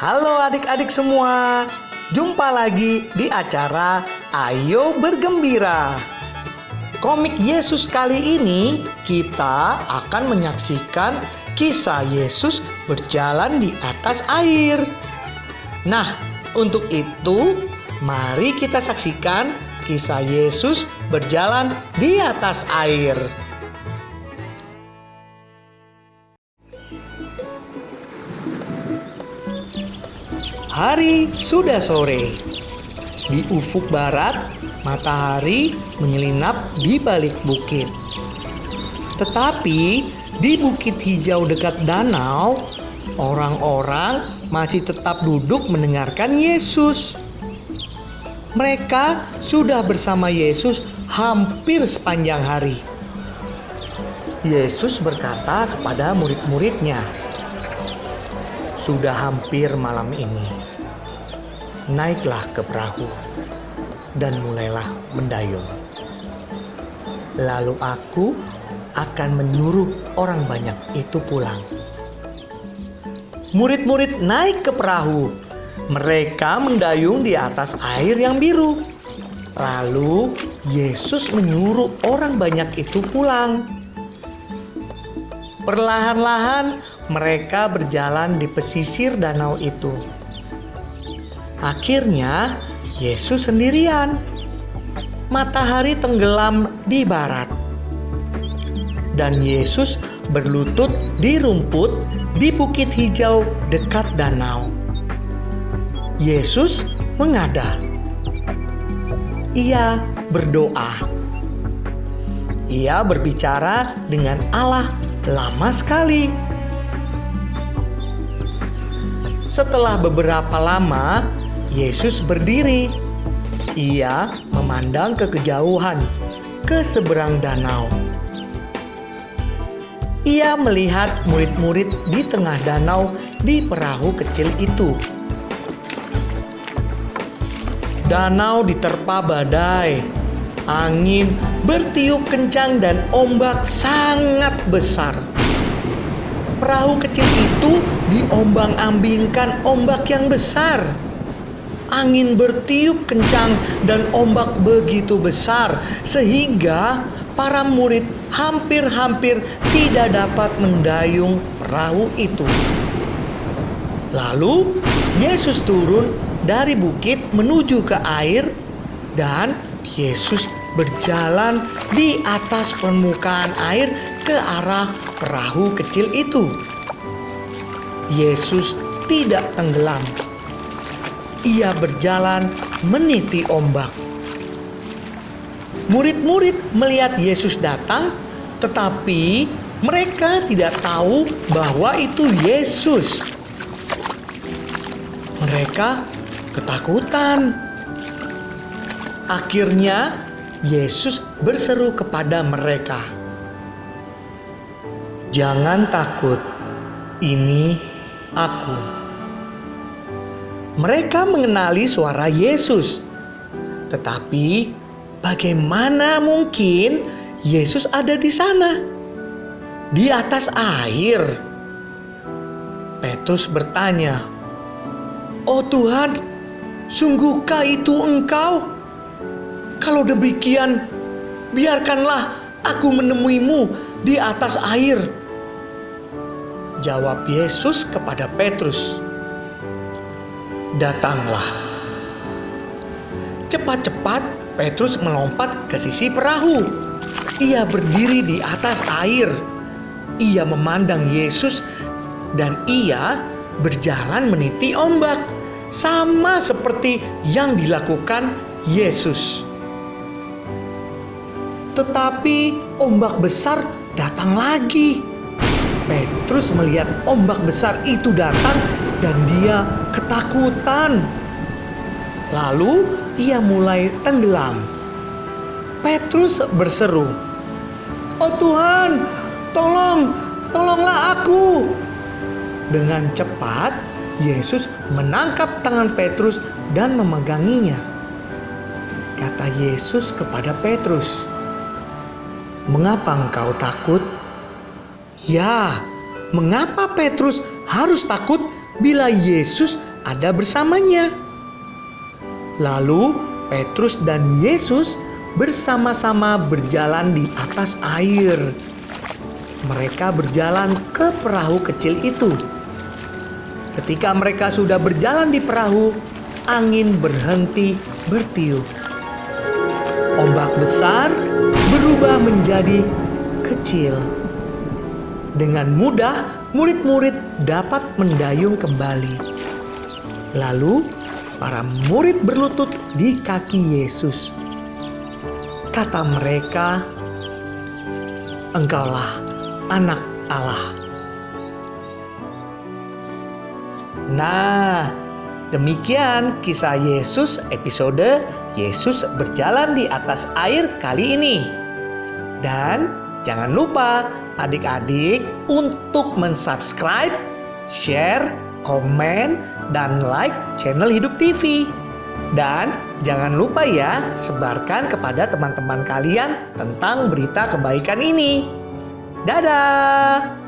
Halo adik-adik semua, jumpa lagi di acara Ayo Bergembira. Komik Yesus kali ini kita akan menyaksikan kisah Yesus berjalan di atas air. Nah, untuk itu mari kita saksikan kisah Yesus berjalan di atas air. Hari sudah sore. Di ufuk barat, matahari menyelinap di balik bukit. Tetapi di bukit hijau dekat danau, orang-orang masih tetap duduk mendengarkan Yesus. Mereka sudah bersama Yesus hampir sepanjang hari. Yesus berkata kepada murid-muridnya, "Sudah hampir malam ini. Naiklah ke perahu dan mulailah mendayung. Lalu aku akan menyuruh orang banyak itu pulang." Murid-murid naik ke perahu. Mereka mendayung di atas air yang biru. Lalu Yesus menyuruh orang banyak itu pulang. Perlahan-lahan mereka berjalan di pesisir danau itu. Akhirnya Yesus sendirian. Matahari tenggelam di barat. Dan Yesus berlutut di rumput di bukit hijau dekat danau. Yesus mengadah. Ia berdoa. Ia berbicara dengan Allah lama sekali. Setelah beberapa lama, Yesus berdiri. Ia memandang ke kejauhan, ke seberang danau. Ia melihat murid-murid di tengah danau di perahu kecil itu. Danau diterpa badai. Angin bertiup kencang dan ombak sangat besar. Perahu kecil itu diombang-ambingkan ombak yang besar. Angin bertiup kencang dan ombak begitu besar sehingga para murid hampir-hampir tidak dapat mendayung perahu itu. Lalu Yesus turun dari bukit menuju ke air dan Yesus berjalan di atas permukaan air ke arah perahu kecil itu. Yesus tidak tenggelam. Ia berjalan meniti ombak. Murid-murid melihat Yesus datang, tetapi mereka tidak tahu bahwa itu Yesus. Mereka ketakutan. Akhirnya Yesus berseru kepada mereka, "Jangan takut, ini Aku." Mereka mengenali suara Yesus, tetapi bagaimana mungkin Yesus ada di sana, di atas air? Petrus bertanya, "Oh Tuhan, sungguhkah itu Engkau? Kalau demikian, biarkanlah aku menemuimu di atas air." Jawab Yesus kepada Petrus, "Datanglah." Cepat-cepat Petrus melompat ke sisi perahu. Ia berdiri di atas air. Ia memandang Yesus dan ia berjalan meniti ombak, sama seperti yang dilakukan Yesus. Tetapi ombak besar datang lagi. Petrus melihat ombak besar itu datang dan dia ketakutan. Lalu ia mulai tenggelam. Petrus berseru, "Oh Tuhan, tolonglah aku." Dengan cepat Yesus menangkap tangan Petrus dan memeganginya. Kata Yesus kepada Petrus, "Mengapa engkau takut?" Ya, mengapa Petrus harus takut bila Yesus ada bersamanya. Lalu Petrus dan Yesus bersama-sama berjalan di atas air. Mereka berjalan ke perahu kecil itu. Ketika mereka sudah berjalan di perahu, angin berhenti bertiup. Ombak besar berubah menjadi kecil. Dengan mudah, murid-murid dapat mendayung kembali. Lalu, para murid berlutut di kaki Yesus. Kata mereka, "Engkaulah Anak Allah." Nah, demikian kisah Yesus episode Yesus berjalan di atas air kali ini. Dan jangan lupa adik-adik untuk mensubscribe, share, komen, dan like channel Hidup TV. Dan jangan lupa ya, sebarkan kepada teman-teman kalian tentang berita kebaikan ini. Dadah!